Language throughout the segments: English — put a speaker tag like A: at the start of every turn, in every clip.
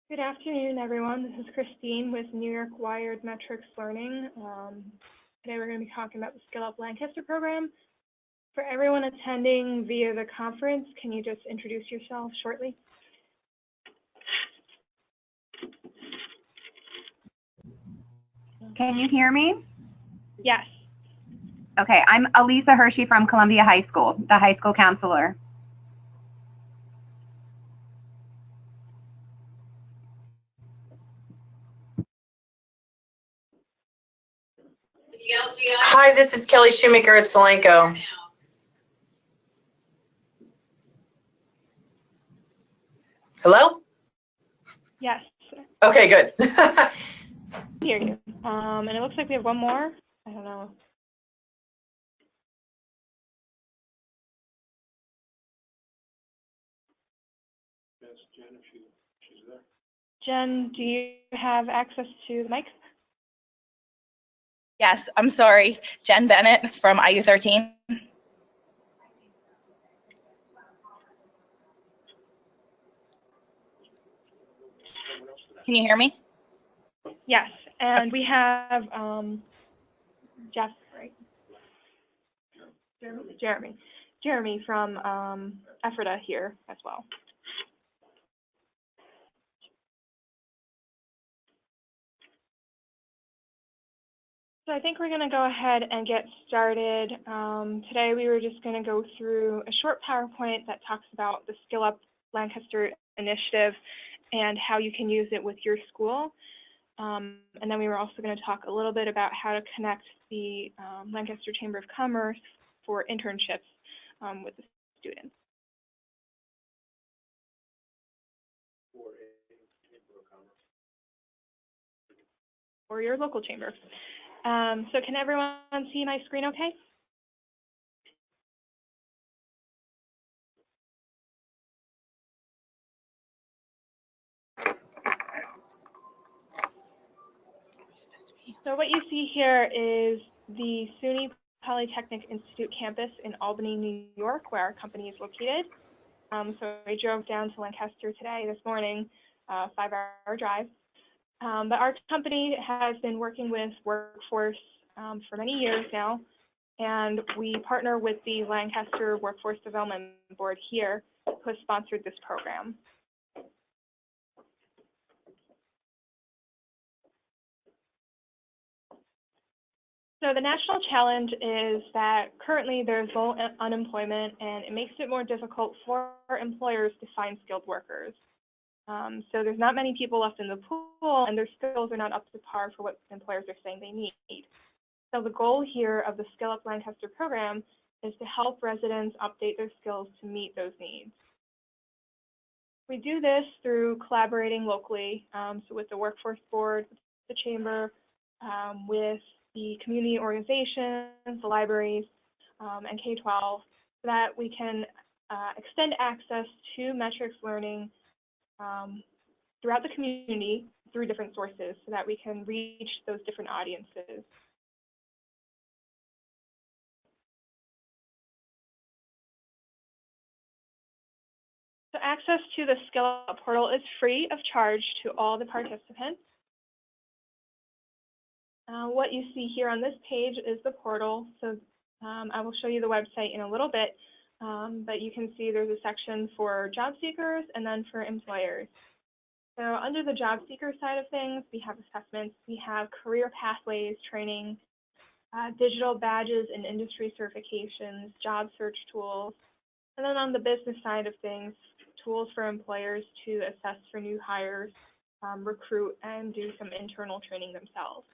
A: Good afternoon, everyone. This is Christine with New York Wired Metrics Learning. Today we're going to be talking about the SkillUp Lancaster program. For everyone attending via the conference, can you just introduce yourself shortly?
B: Can you hear me?
A: Yes.
B: Okay, I'm Elisa Hershey from Columbia High School, the high school counselor.
C: Hi, this is Kelly Shoemaker at Solanco. Hello?
A: Yes.
C: Okay, good.
A: I hear you. And it looks like we have one more. I don't know.
D: Yes, Jen, if she's there.
A: Jen, do you have access to the mic?
E: Yes, I'm sorry. Jen Bennett from IU13. Can you hear me?
A: Yes. And we have Jeff, right? Jeremy from Ephrata here as well. So I think we're going to go ahead and get started. Today we were just going to go through a short PowerPoint that talks about the SkillUp Lancaster initiative and how you can use it with your school. And then we were also going to talk a little bit about how to connect the Lancaster Chamber of Commerce for internships with the students. Or your local chamber. So can everyone see my screen okay? So what you see here is the SUNY Polytechnic Institute campus in Albany, New York, where our company is located. So I drove down to Lancaster today, this morning, 5-hour drive. But our company has been working with Workforce for many years now, and we partner with the Lancaster Workforce Development Board here, who has sponsored this program. So the national challenge is that currently there's low unemployment, and it makes it more difficult for employers to find skilled workers. So there's not many people left in the pool, and their skills are not up to par for what employers are saying they need. So the goal here of the SkillUp Lancaster program is to help residents update their skills to meet those needs. We do this through collaborating locally, so with the Workforce Board, the Chamber, with the community organizations, the libraries, and K12, so that we can extend access to metrics learning throughout the community through different sources so that we can reach those different audiences. So access to the SkillUp portal is free of charge to all the participants. What you see here on this page is the portal. So I will show you the website in a little bit, but you can see there's a section for job seekers and then for employers. So under the job seeker side of things, we have assessments, we have career pathways, training, digital badges and industry certifications, job search tools. And then on the business side of things, tools for employers to assess for new hires, recruit, and do some internal training themselves.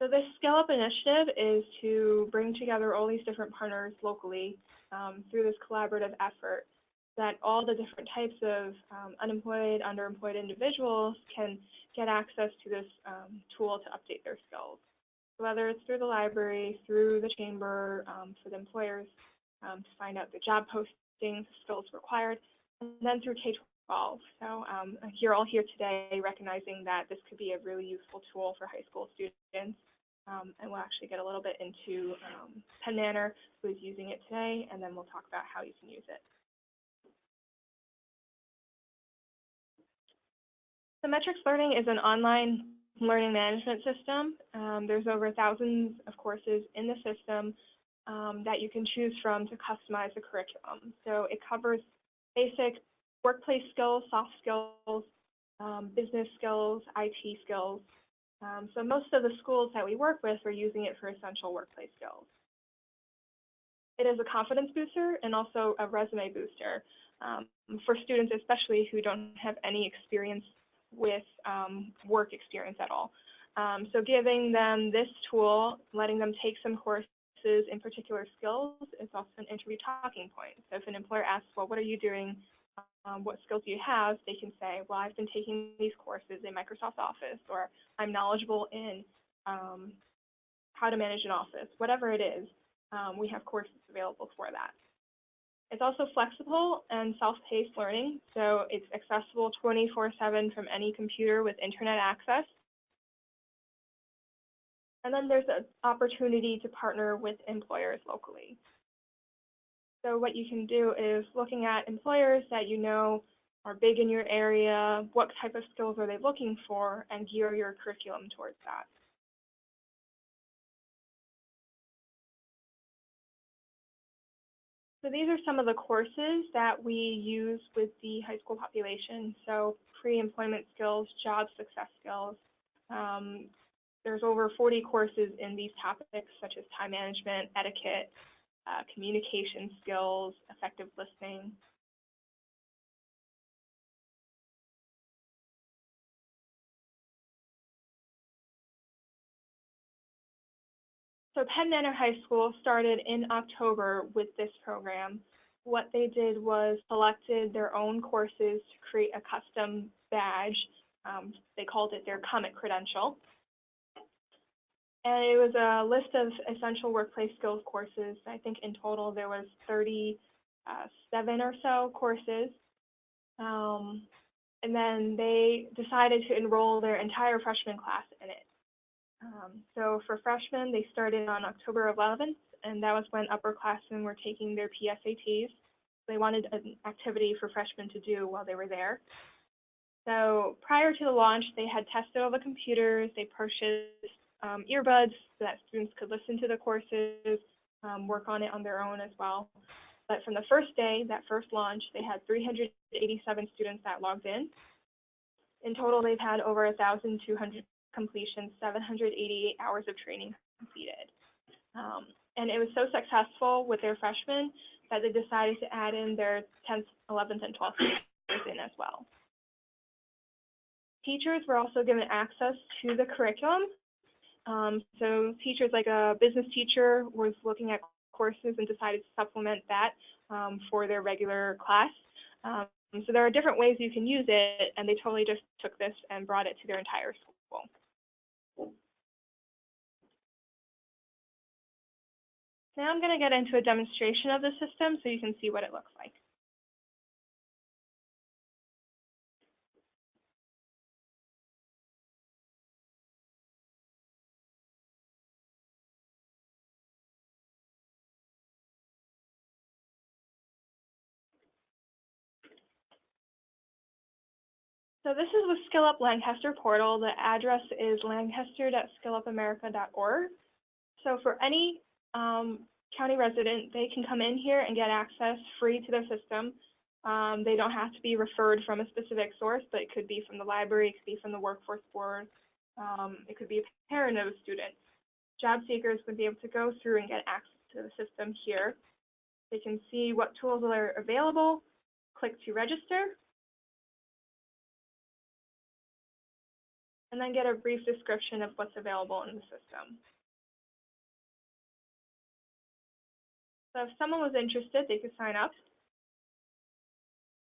A: So this SkillUp initiative is to bring together all these different partners locally through this collaborative effort, that all the different types of unemployed, underemployed individuals can get access to this tool to update their skills. So whether it's through the library, through the chamber, for the employers to find out the job postings, skills required, and then through K12. So you're all here today recognizing that this could be a really useful tool for high school students. and we'll actually get a little bit into Penn Manor, who is using it today, and then we'll talk about how you can use it. So Metrics Learning is an online learning management system. There's over thousands of courses in the system that you can choose from to customize the curriculum. So it covers basic workplace skills, soft skills, business skills, IT skills. So most of the schools that we work with are using it for essential workplace skills. It is a confidence booster and also a resume booster for students, especially who don't have any experience with work experience at all. So giving them this tool, letting them take some courses in particular skills is also an interview talking point. So if an employer asks, well, what are you doing? What skills do you have? They can say, well, I've been taking these courses in Microsoft Office, or I'm knowledgeable in how to manage an office. Whatever it is, we have courses available for that. It's also flexible and self-paced learning, so it's accessible 24/7 from any computer with internet access. And then there's an opportunity to partner with employers locally. So what you can do is looking at employers that you know are big in your area, what type of skills are they looking for, and gear your curriculum towards that. So these are some of the courses that we use with the high school population. So pre-employment skills, job success skills. There's over 40 courses in these topics, such as time management, etiquette, communication skills, effective listening. So Penn Manor High School started in October with this program. What they did was selected their own courses to create a custom badge. They called it their Comet Credential. And it was a list of essential workplace skills courses. I think in total there was 37 or so courses. And then they decided to enroll their entire freshman class in it. So for freshmen, they started on October 11th, and that was when upperclassmen were taking their PSATs. They wanted an activity for freshmen to do while they were there. So prior to the launch, they had tested all the computers, they purchased earbuds so that students could listen to the courses, work on it on their own as well. But from the first day, that first launch, they had 387 students that logged in. In total, they've had over 1,200 completions, 788 hours of training completed. And it was so successful with their freshmen that they decided to add in their 10th, 11th, and 12th years in as well. Teachers were also given access to the curriculum. So teachers, like a business teacher, was looking at courses and decided to supplement that for their regular class. So there are different ways you can use it, and they totally just took this and brought it to their entire school. Now I'm going to get into a demonstration of the system so you can see what it looks like. So this is the SkillUp Lancaster portal. The address is lancaster.skillupamerica.org. So for any county resident, they can come in here and get access free to their system. They don't have to be referred from a specific source, but it could be from the library, it could be from the workforce board, it could be a parent of a student. Job seekers would be able to go through and get access to the system here. They can see what tools are available, click to register, and then get a brief description of what's available in the system. So if someone was interested, they could sign up,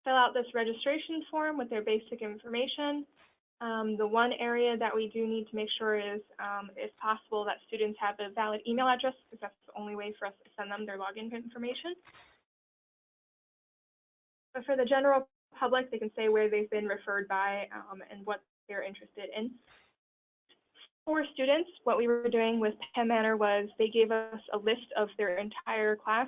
A: fill out this registration form with their basic information. The one area that we do need to make sure is, if possible, that students have a valid email address, because that's the only way for us to send them their login information. But for the general public, they can say where they've been referred by and what they're interested in. For students, what we were doing with Pen Manor was they gave us a list of their entire class,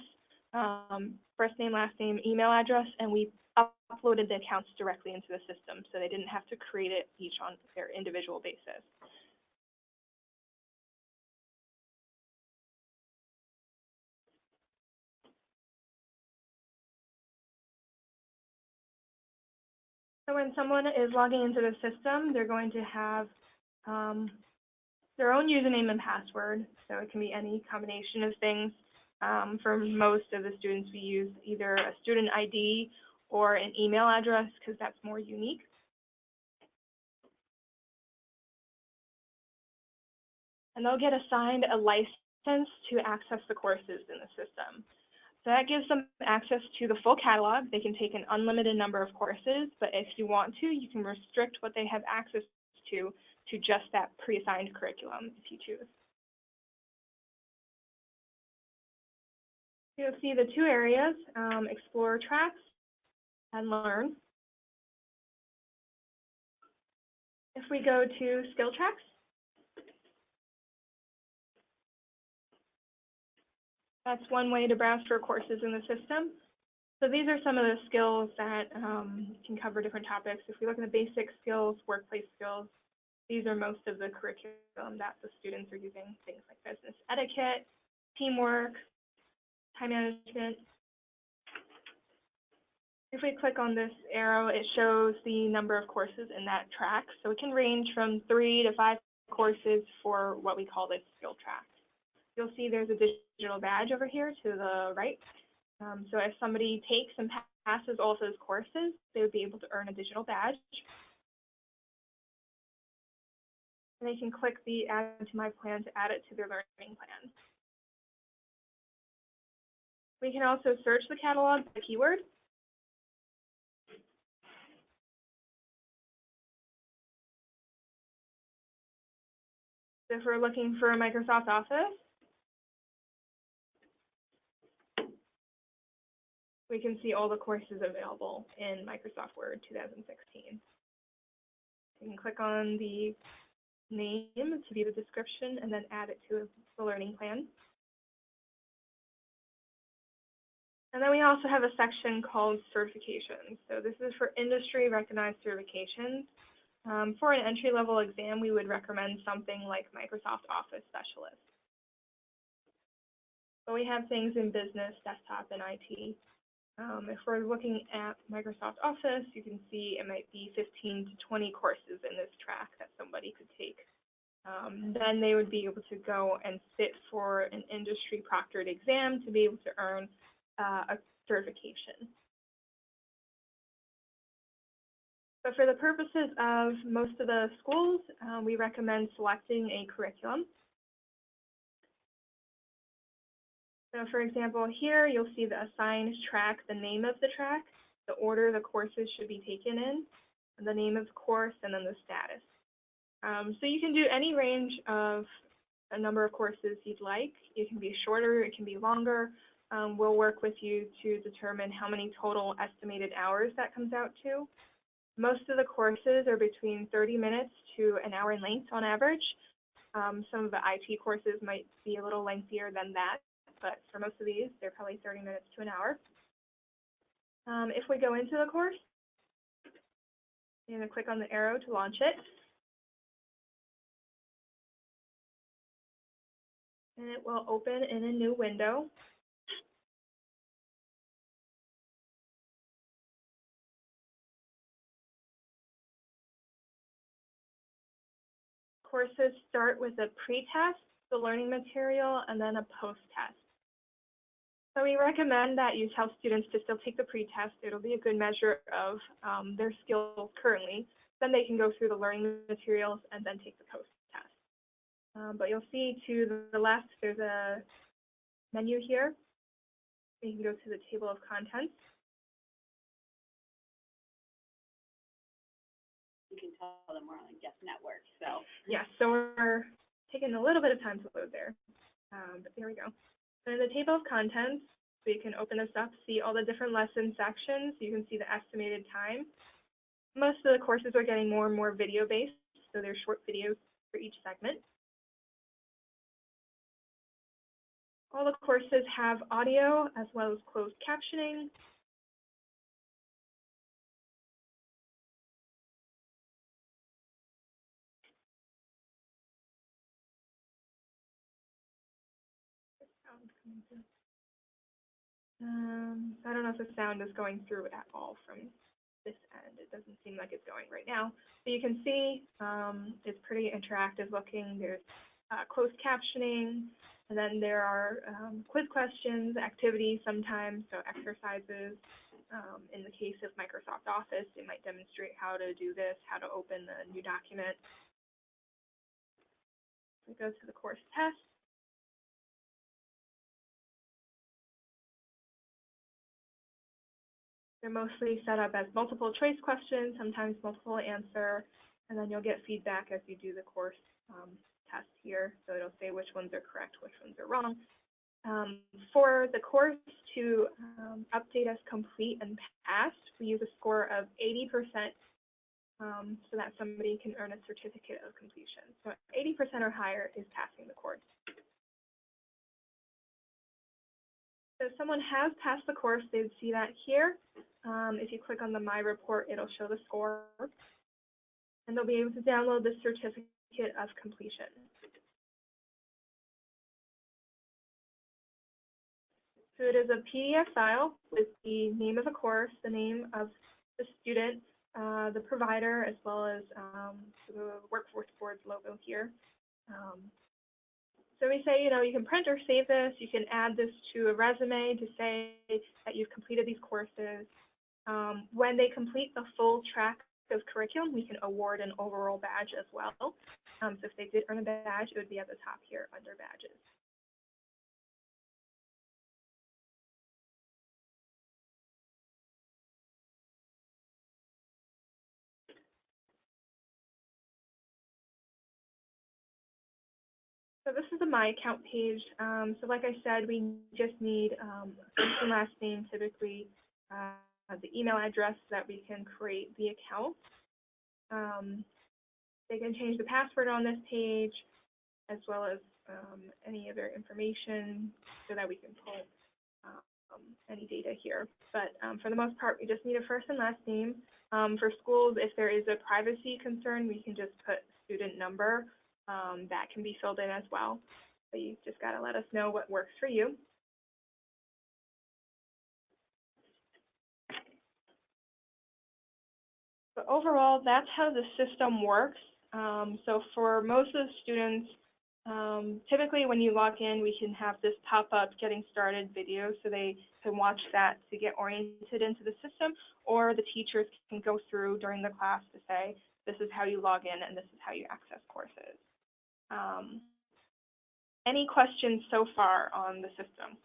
A: first name, last name, email address, and we uploaded the accounts directly into the system, so they didn't have to create it each on their individual basis. So when someone is logging into the system, they're going to have their own username and password. So it can be any combination of things. For most of the students, we use either a student ID or an email address because that's more unique. And they'll get assigned a license to access the courses in the system. So that gives them access to the full catalog. They can take an unlimited number of courses, but if you want to, you can restrict what they have access to just that pre-assigned curriculum if you choose. You'll see the two areas, Explore Tracks and Learn. If we go to Skill Tracks, that's one way to browse for courses in the system. So these are some of the skills that can cover different topics. If we look at the basic skills, workplace skills, these are most of the curriculum that the students are using, things like business etiquette, teamwork, time management. If we click on this arrow, it shows the number of courses in that track. So it can range from 3 to 5 courses for what we call this skill track. You'll see there's a digital badge over here to the right. So if somebody takes and passes all of those courses, they would be able to earn a digital badge. And they can click the Add to My Plan to add it to their learning plan. We can also search the catalog by keyword. So if we're looking for Microsoft Office, we can see all the courses available in Microsoft Word 2016. You can click on the name to view the description and then add it to the learning plan. And then we also have a section called certifications. So this is for industry recognized certifications. For an entry-level exam, we would recommend something like Microsoft Office Specialist. But we have things in business, desktop, and IT. If we're looking at Microsoft Office, you can see it might be 15 to 20 courses in this track that somebody could take. Then they would be able to go and sit for an industry proctored exam to be able to earn a certification. But for the purposes of most of the schools, we recommend selecting a curriculum. So for example, here you'll see the assigned track, the name of the track, the order the courses should be taken in, the name of the course, and then the status. So you can do any range of a number of courses you'd like. It can be shorter, it can be longer. We'll work with you to determine how many total estimated hours that comes out to. Most of the courses are between 30 minutes to an hour in length on average. Some of the IT courses might be a little lengthier than that, but for most of these, they're probably 30 minutes to an hour. If we go into the course, you're going to click on the arrow to launch it. And it will open in a new window. Courses start with a pre-test, the learning material, and then a post-test. So we recommend that you tell students to still take the pre-test. It'll be a good measure of their skills currently. Then they can go through the learning materials and then take the post-test. But you'll see to the left, there's a menu here. You can go to the table of contents.
F: You can tell them we're on a guest network, so.
A: Yeah, so we're taking a little bit of time to load there, but there we go. So in the table of contents, we can open this up, see all the different lesson sections. You can see the estimated time. Most of the courses are getting more and more video-based, so they're short videos for each segment. All the courses have audio as well as closed captioning. I don't know if the sound is going through at all from this end. It doesn't seem like it's going right now. So you can see it's pretty interactive looking. There's closed captioning, and then there are quiz questions, activities sometimes, so exercises. In the case of Microsoft Office, it might demonstrate how to do this, how to open the new document. We go to the course test. They're mostly set up as multiple choice questions, sometimes multiple answer, and then you'll get feedback as you do the course test here. So it'll say which ones are correct, which ones are wrong. For the course to update as complete and passed, we use a score of 80% so that somebody can earn a certificate of completion. So 80% or higher is passing the course. So if someone has passed the course, they would see that here. If you click on the My Report, it'll show the score. And they'll be able to download the certificate of completion. So it is a PDF file with the name of the course, the name of the student, the provider, as well as the Workforce Board's logo here. So we say, you can print or save this. You can add this to a resume to say that you've completed these courses. When they complete the full track of curriculum, we can award an overall badge as well. So if they did earn a badge, it would be at the top here under badges. So this is the My Account page. So like I said, we just need first and last name, typically the email address so that we can create the account. They can change the password on this page, as well as any other information so that we can pull any data here. But for the most part, we just need a first and last name. For schools, if there is a privacy concern, we can just put student number. That can be filled in as well. So you just got to let us know what works for you. But overall, that's how the system works. So for most of the students, typically when you log in, we can have this pop-up getting started video so they can watch that to get oriented into the system, or the teachers can go through during the class to say, this is how you log in and this is how you access courses. Any questions so far on the system?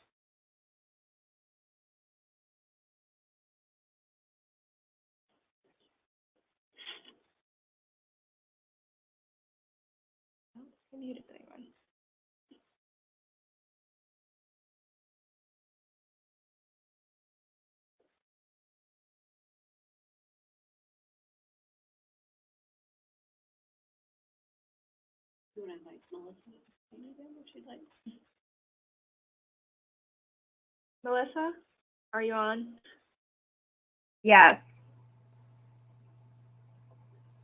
A: Oh, I muted anyone.
F: You want to invite Melissa? If she'd like.
A: Melissa, are you on?
B: Yes.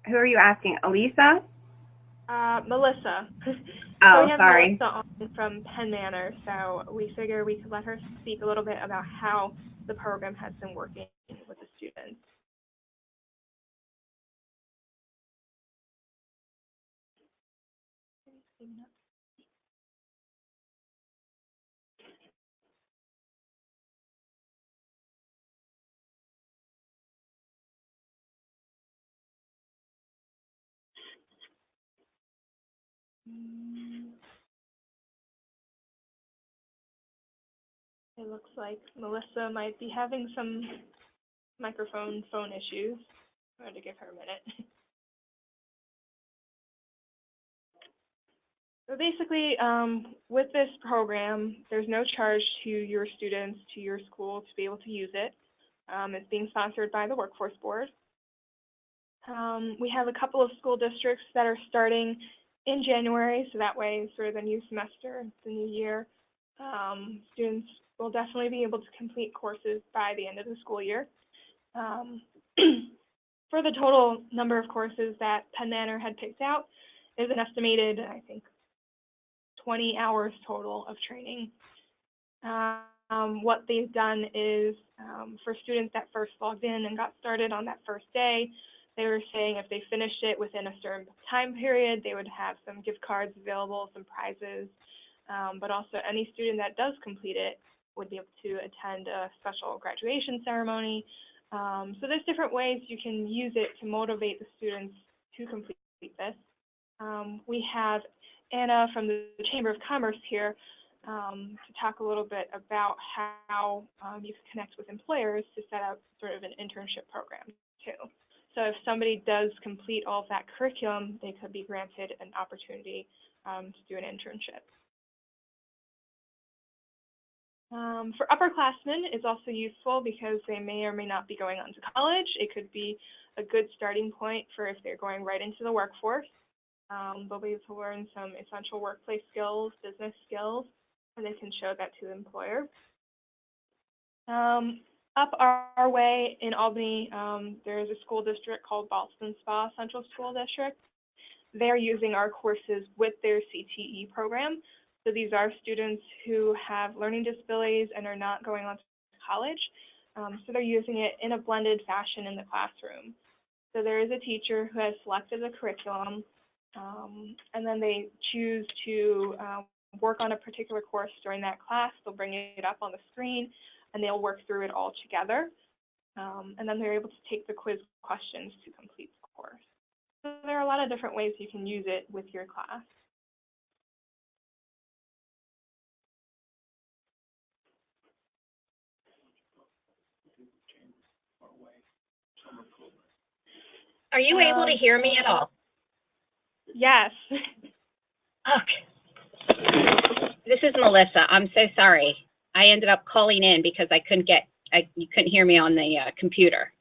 B: Who are you asking? Elisa?
A: Melissa.
B: Oh,
A: so we have
B: sorry.
A: Melissa on from Penn Manor, so we figure we could let her speak a little bit about how the program has been working with the students. It looks like Melissa might be having some phone issues. I'm going to give her a minute. So basically, with this program, there's no charge to your students, to your school, to be able to use it. It's being sponsored by the Workforce Board. We have a couple of school districts that are starting in January, so that way sort of the new semester, the new year, students will definitely be able to complete courses by the end of the school year. For the total number of courses that Penn Manor had picked out is an estimated, I think, 20 hours total of training. What they've done is for students that first logged in and got started on that first day, they were saying if they finished it within a certain time period, they would have some gift cards available, some prizes, but also any student that does complete it would be able to attend a special graduation ceremony. So there's different ways you can use it to motivate the students to complete this. We have Anna from the Chamber of Commerce here to talk a little bit about how you can connect with employers to set up sort of an internship program too. So if somebody does complete all of that curriculum, they could be granted an opportunity to do an internship. For upperclassmen, it's also useful because they may or may not be going on to college. It could be a good starting point for if they're going right into the workforce. They'll be able to learn some essential workplace skills, business skills, and they can show that to the employer. Up our way in Albany, there is a school district called Ballston Spa Central School District. They're using our courses with their CTE program. So these are students who have learning disabilities and are not going on to college. So they're using it in a blended fashion in the classroom. So there is a teacher who has selected the curriculum, and then they choose to work on a particular course during that class. They'll bring it up on the screen, and they'll work through it all together. And then they're able to take the quiz questions to complete the course. So there are a lot of different ways you can use it with your class.
G: Are you able to hear me at all?
A: Yes.
G: Okay. This is Melissa. I'm so sorry. I ended up calling in because I couldn't get, you couldn't hear me on the computer.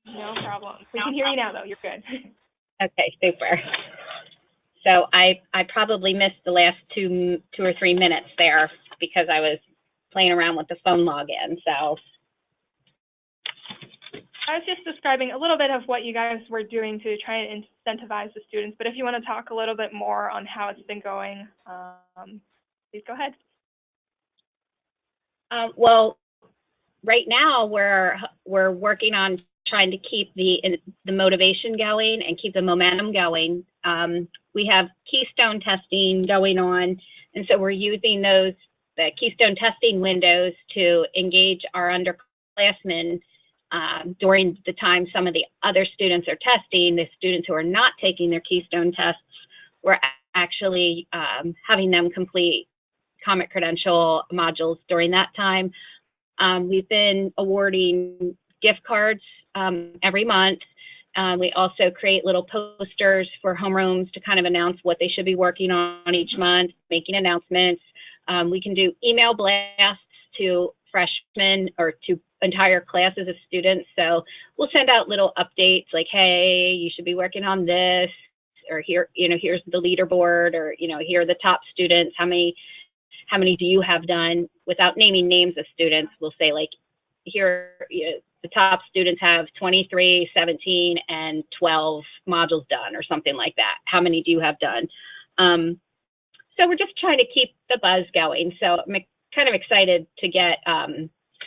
A: No problem. We can hear you now, though. You're good.
G: Okay, super. So I probably missed the last two or 3 minutes there because I was playing around with the phone login. So
A: I was just describing a little bit of what you guys were doing to try and incentivize the students, but if you want to talk a little bit more on how it's been going, please go ahead.
G: Well, right now we're working on trying to keep the motivation going and keep the momentum going. We have Keystone testing going on, and so we're using the Keystone testing windows to engage our underclassmen during the time some of the other students are testing. The students who are not taking their Keystone tests, we're actually having them complete Comet Credential modules during that time. We've been awarding gift cards every month. We also create little posters for homerooms to kind of announce what they should be working on each month, making announcements. We can do email blasts to freshmen or to entire classes of students. So we'll send out little updates like, hey, you should be working on this, or here, here's the leaderboard, or, here are the top students. How many do you have done? Without naming names of students, we'll say like, here, the top students have 23, 17, and 12 modules done, or something like that. How many do you have done? So we're just trying to keep the buzz going. So I'm kind of excited to get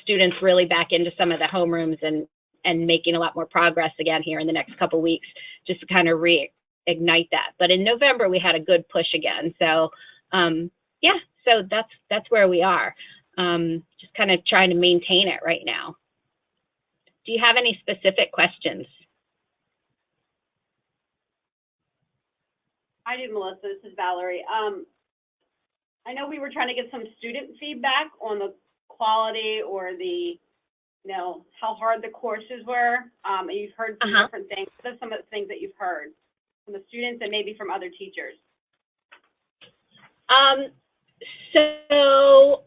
G: students really back into some of the homerooms and making a lot more progress again here in the next couple weeks, just to kind of reignite that. But in November, we had a good push again. So yeah, so that's where we are. Just kind of trying to maintain it right now. Do you have any specific questions?
F: I do, Melissa. This is Valerie. I know we were trying to get some student feedback on the quality or the, how hard the courses were. And you've heard some different things. What are some of the things that you've heard from the students and maybe from other teachers?
G: So,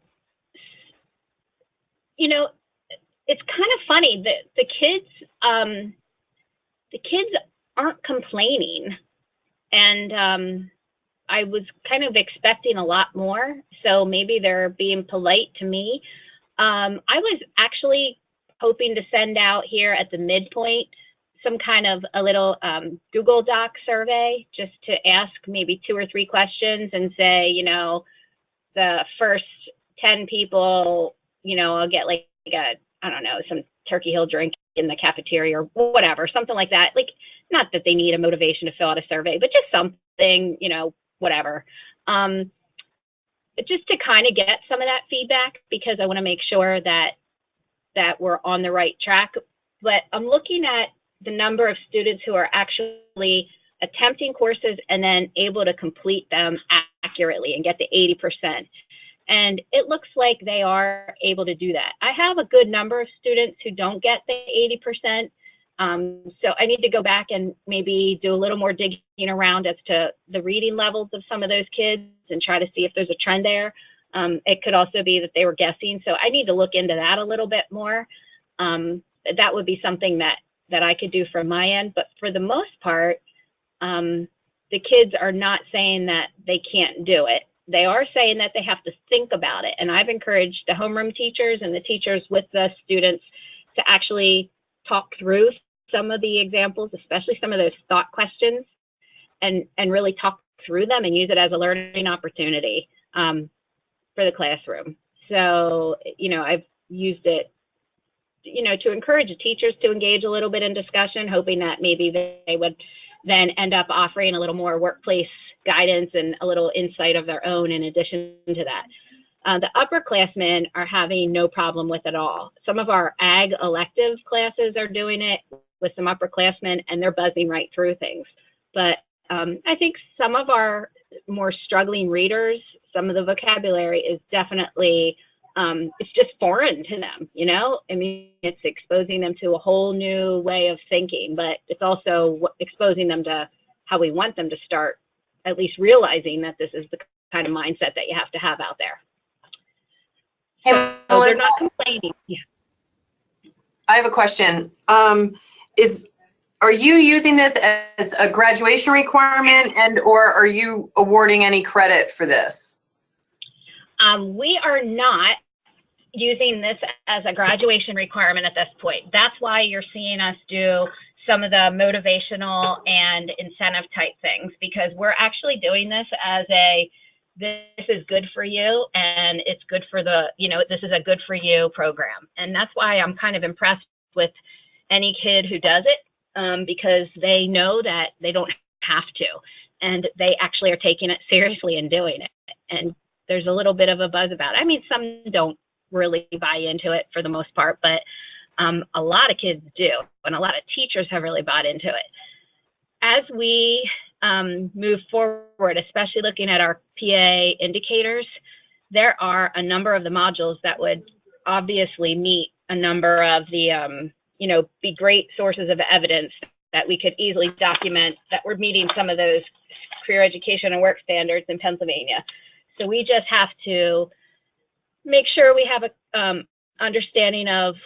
G: it's kind of funny that the kids aren't complaining. And I was kind of expecting a lot more, so maybe they're being polite to me. I was actually hoping to send out here at the midpoint some kind of a little Google Doc survey, just to ask maybe 2 or 3 questions and say, you know, the first 10 people, you know, I'll get like a, I don't know, some Turkey Hill drink in the cafeteria or whatever, something like that. Like, not that they need a motivation to fill out a survey, but just something, you know, whatever. Just to kind of get some of that feedback, because I want to make sure that we're on the right track. But I'm looking at the number of students who are actually attempting courses and then able to complete them accurately and get the 80%. And it looks like they are able to do that. I have a good number of students who don't get the 80%. So I need to go back and maybe do a little more digging around as to the reading levels of some of those kids and try to see if there's a trend there. It could also be that they were guessing. So I need to look into that a little bit more. That would be something that I could do from my end. But for the most part, the kids are not saying that they can't do it. They are saying that they have to think about it. And I've encouraged the homeroom teachers and the teachers with the students to actually talk through some of the examples, especially some of those thought questions, and really talk through them and use it as a learning opportunity for the classroom. So, you know, I've used it, you know, to encourage the teachers to engage a little bit in discussion, hoping that maybe they would then end up offering a little more workplace guidance and a little insight of their own in addition to that. The upperclassmen are having no problem with it all. Some of our ag elective classes are doing it with some upperclassmen, and they're buzzing right through things. But I think some of our more struggling readers, some of the vocabulary is definitely, it's just foreign to them, you know? I mean, it's exposing them to a whole new way of thinking, but it's also exposing them to how we want them to start at least realizing that this is the kind of mindset that you have to have out there.
C: Hey,
G: So
C: Melissa,
G: they're not complaining. Yeah.
C: I have a question. Are you using this as a graduation requirement, and or are you awarding any credit for this?
G: We are not using this as a graduation requirement at this point. That's why you're seeing us do some of the motivational and incentive type things, because we're actually doing this as this is good for you, and it's good for the, you know, this is a good for you program. And that's why I'm kind of impressed with any kid who does it, because they know that they don't have to, and they actually are taking it seriously and doing it. And there's a little bit of a buzz about it. I mean, some don't really buy into it for the most part, but a lot of kids do, and a lot of teachers have really bought into it. As we move forward, especially looking at our PA indicators, there are a number of the modules that would obviously meet a number of the, you know, be great sources of evidence that we could easily document that we're meeting some of those career education and work standards in Pennsylvania. So we just have to make sure we have a understanding of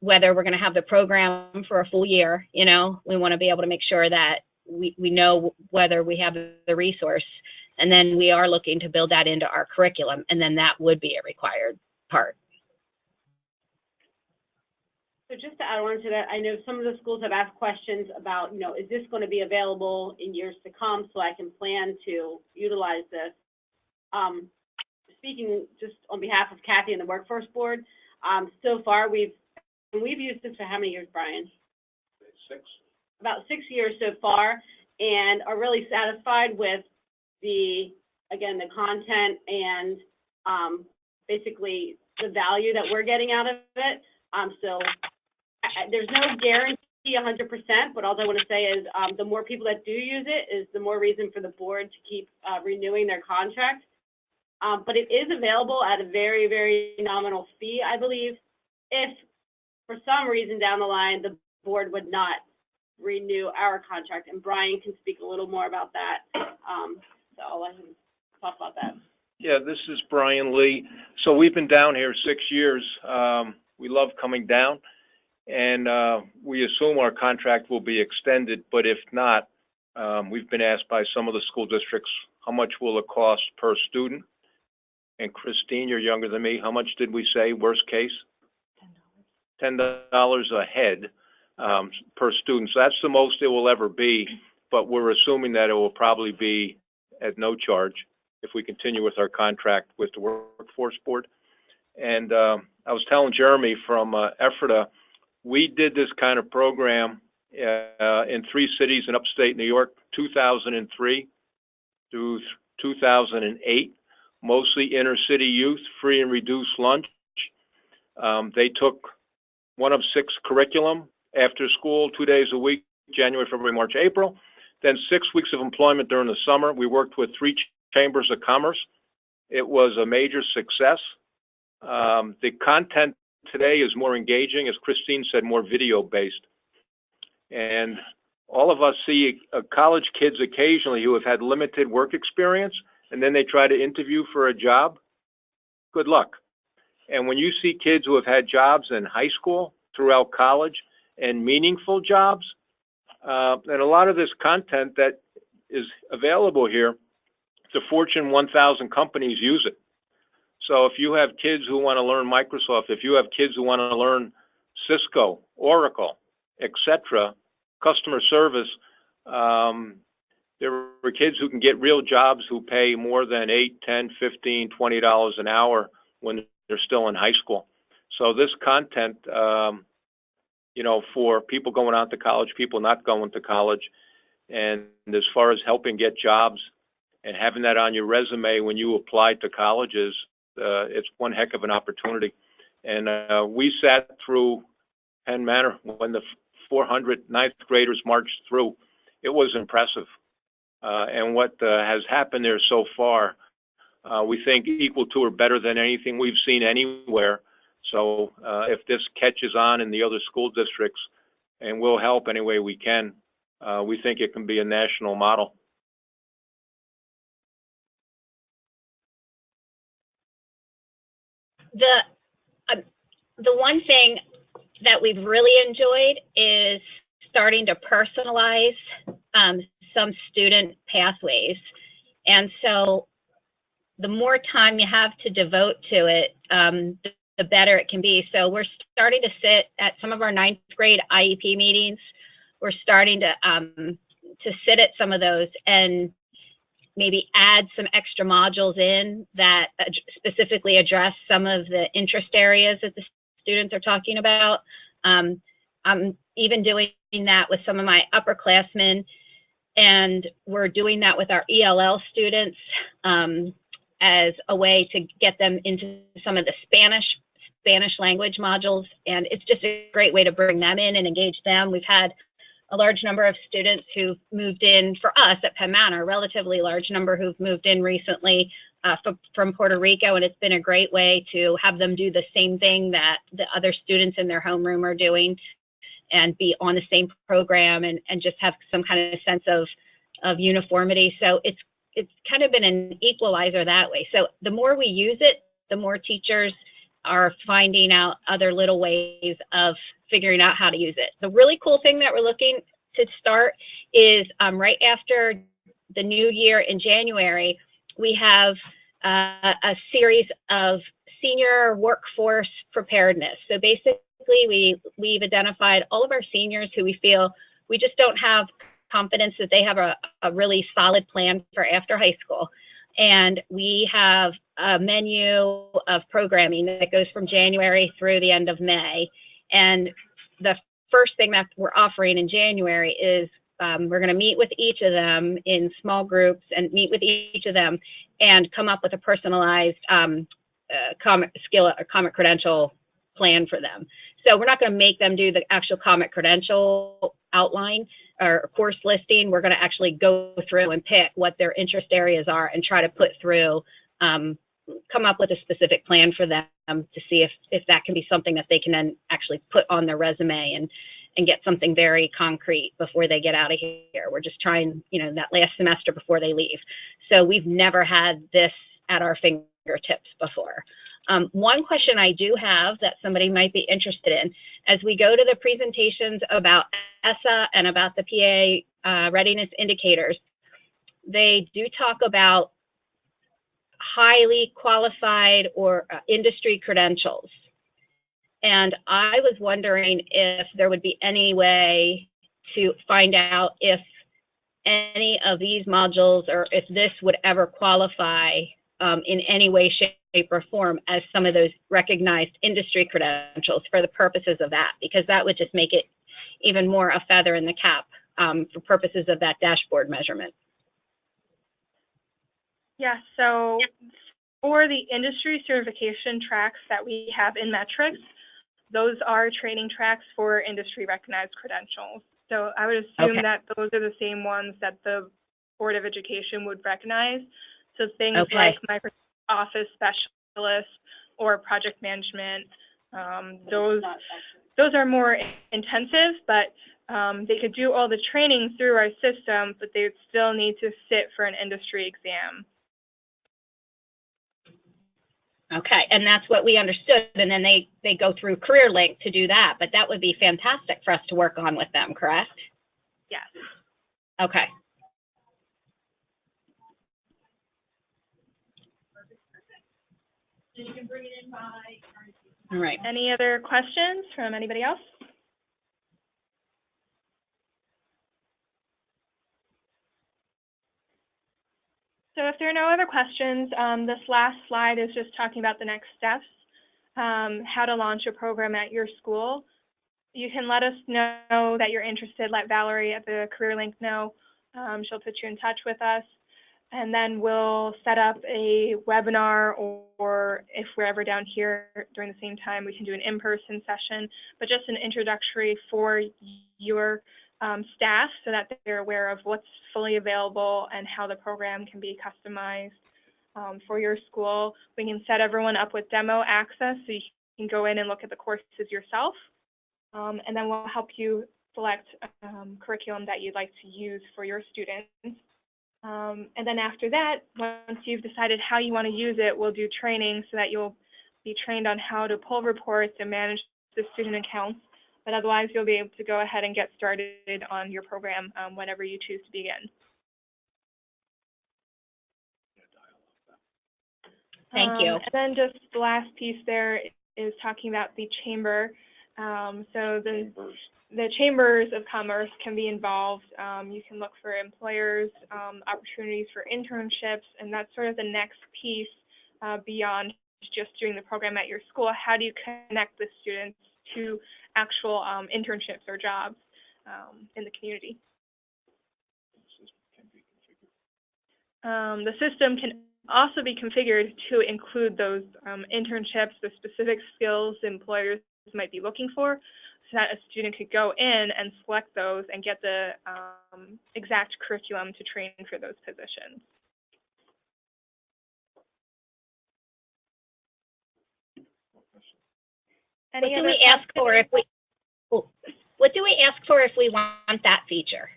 G: whether we're going to have the program for a full year. You know, we want to be able to make sure that we know whether we have the resource, and then we are looking to build that into our curriculum, and then that would be a required part.
F: So just to add on to that, I know some of the schools have asked questions about, you know, is this going to be available in years to come so I can plan to utilize this? Speaking just on behalf of Kathy and the Workforce Board, so far we've used this for how many years, Brian?
D: 6.
F: About 6 years so far, and are really satisfied with the content and basically the value that we're getting out of it. So there's no guarantee 100%, but all I want to say is the more people that do use it is the more reason for the board to keep renewing their contract. But it is available at a very, very nominal fee, I believe. If for some reason down the line the board would not renew our contract, and Brian can speak a little more about that. So I'll let him talk about that.
D: Yeah, this is Brian Lee. So we've been down here 6 years. We love coming down, and we assume our contract will be extended, but if not, we've been asked by some of the school districts, how much will it cost per student? And Christine, you're younger than me, how much did we say, worst case? $10 a head per student. So that's the most it will ever be, but we're assuming that it will probably be at no charge if we continue with our contract with the Workforce Board. And I was telling Jeremy from Ephrata, we did this kind of program in 3 cities in upstate New York, 2003 through 2008, mostly inner city youth, free and reduced lunch. They took 1 of 6 curriculum after school, 2 days a week, January, February, March, April. Then 6 weeks of employment during the summer. We worked with 3 chambers of commerce. It was a major success. The content today is more engaging, as Christine said, more video-based. And all of us see college kids occasionally who have had limited work experience, and then they try to interview for a job. Good luck. And when you see kids who have had jobs in high school, throughout college, and meaningful jobs, and a lot of this content that is available here, the Fortune 1000 companies use it. So if you have kids who want to learn Microsoft, if you have kids who want to learn Cisco, Oracle, etc., customer service, there were kids who can get real jobs who pay more than $8, $10, $15, $20 an hour when they're still in high school. So this content, you know, for people going out to college, people not going to college, and as far as helping get jobs and having that on your resume when you apply to colleges, it's one heck of an opportunity. And we sat through Penn Manor when the 400 ninth graders marched through. It was impressive. And what has happened there so far, we think equal to or better than anything we've seen anywhere. So if this catches on in the other school districts, and we'll help any way we can, we think it can be a national model.
G: The one thing that we've really enjoyed is starting to personalize some student pathways. And so the more time you have to devote to it, the better it can be. So we're starting to sit at some of our 9th grade IEP meetings. We're starting to sit at some of those and maybe add some extra modules in that specifically address some of the interest areas that the students are talking about. I'm even doing that with some of my upperclassmen, and we're doing that with our ELL students as a way to get them into some of the Spanish language modules. And it's just a great way to bring them in and engage them. We've had a large number of students who've moved in for us at Penn Manor, a relatively large number who've moved in recently from Puerto Rico, and it's been a great way to have them do the same thing that the other students in their homeroom are doing and be on the same program and just have some kind of sense of uniformity. So it's kind of been an equalizer that way. So the more we use it, the more teachers are finding out other little ways of figuring out how to use it. The really cool thing that we're looking to start is right after the new year in January, we have a series of senior workforce preparedness. So basically, we've identified all of our seniors who we feel we just don't have confidence that they have a really solid plan for after high school. And we have a menu of programming that goes from January through the end of May. And the first thing that we're offering in January is we're going to meet with each of them in small groups and meet with each of them and come up with a personalized common credential plan for them. So we're not going to make them do the actual common credential outline or course listing. We're going to actually go through and pick what their interest areas are and try to put through, come up with a specific plan for them to see if that can be something that they can then actually put on their resume and get something very concrete before they get out of here. We're just trying, you know, that last semester before they leave. So we've never had this at our fingertips before. One question I do have that somebody might be interested in, as we go to the presentations about ESSA and about the PA readiness indicators, they do talk about highly qualified or industry credentials. And I was wondering if there would be any way to find out if any of these modules or if this would ever qualify in any way, shape, or form as some of those recognized industry credentials for the purposes of that, because that would just make it even more a feather in the cap for purposes of that dashboard measurement.
A: Yeah, so for the industry certification tracks that we have in metrics, those are training tracks for industry recognized credentials. So I would assume that those are the same ones that the Board of Education would recognize. So things like Microsoft Office Specialist or project management, those are more intensive, but they could do all the training through our system, but they would still need to sit for an industry exam.
G: Okay, and that's what we understood, and then they go through CareerLink to do that, but that would be fantastic for us to work on with them, correct?
A: Yes.
G: Okay. All right.
A: Any other questions from anybody else? So if there are no other questions, this last slide is just talking about the next steps, how to launch a program at your school. You can let us know that you're interested. Let Valerie at the CareerLink know. She'll put you in touch with us. And then we'll set up a webinar, or if we're ever down here during the same time, we can do an in-person session, but just an introductory for your staff so that they're aware of what's fully available and how the program can be customized for your school. We can set everyone up with demo access so you can go in and look at the courses yourself. And then we'll help you select curriculum that you'd like to use for your students. And then after that, once you've decided how you want to use it, we'll do training so that you'll be trained on how to pull reports and manage the student accounts. But otherwise, you'll be able to go ahead and get started on your program whenever you choose to begin.
G: Thank you.
A: And then just the last piece there is talking about the chamber. So the chambers of commerce can be involved. You can look for employers, opportunities for internships, and that's sort of the next piece beyond just doing the program at your school. How do you connect the students to actual internships or jobs in the community? The system can also be configured to include those internships, the specific skills employers might be looking for, so that a student could go in and select those and get the exact curriculum to train for those positions.
G: What do we ask for if we want that feature?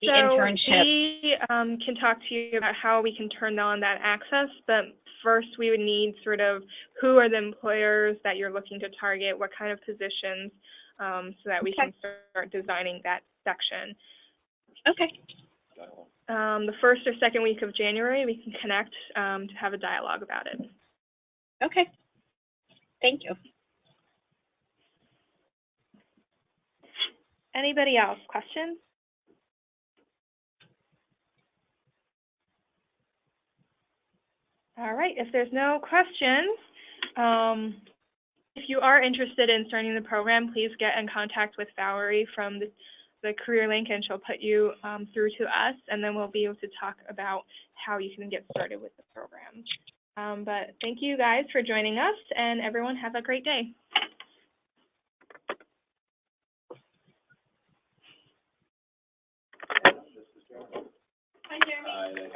G: The internship.
A: We can talk to you about how we can turn on that access, but first we would need sort of who are the employers that you're looking to target, what kind of positions, so that we can start designing that section.
G: Okay.
A: The first or second week of January, we can connect to have a dialogue about it.
G: Okay. Thank you.
A: Anybody else? Questions? All right, if there's no questions, if you are interested in starting the program, please get in contact with Valerie from the CareerLink, and she'll put you through to us, and then we'll be able to talk about how you can get started with the program. But thank you guys for joining us, and everyone have a great day.
F: Hi, Jeremy.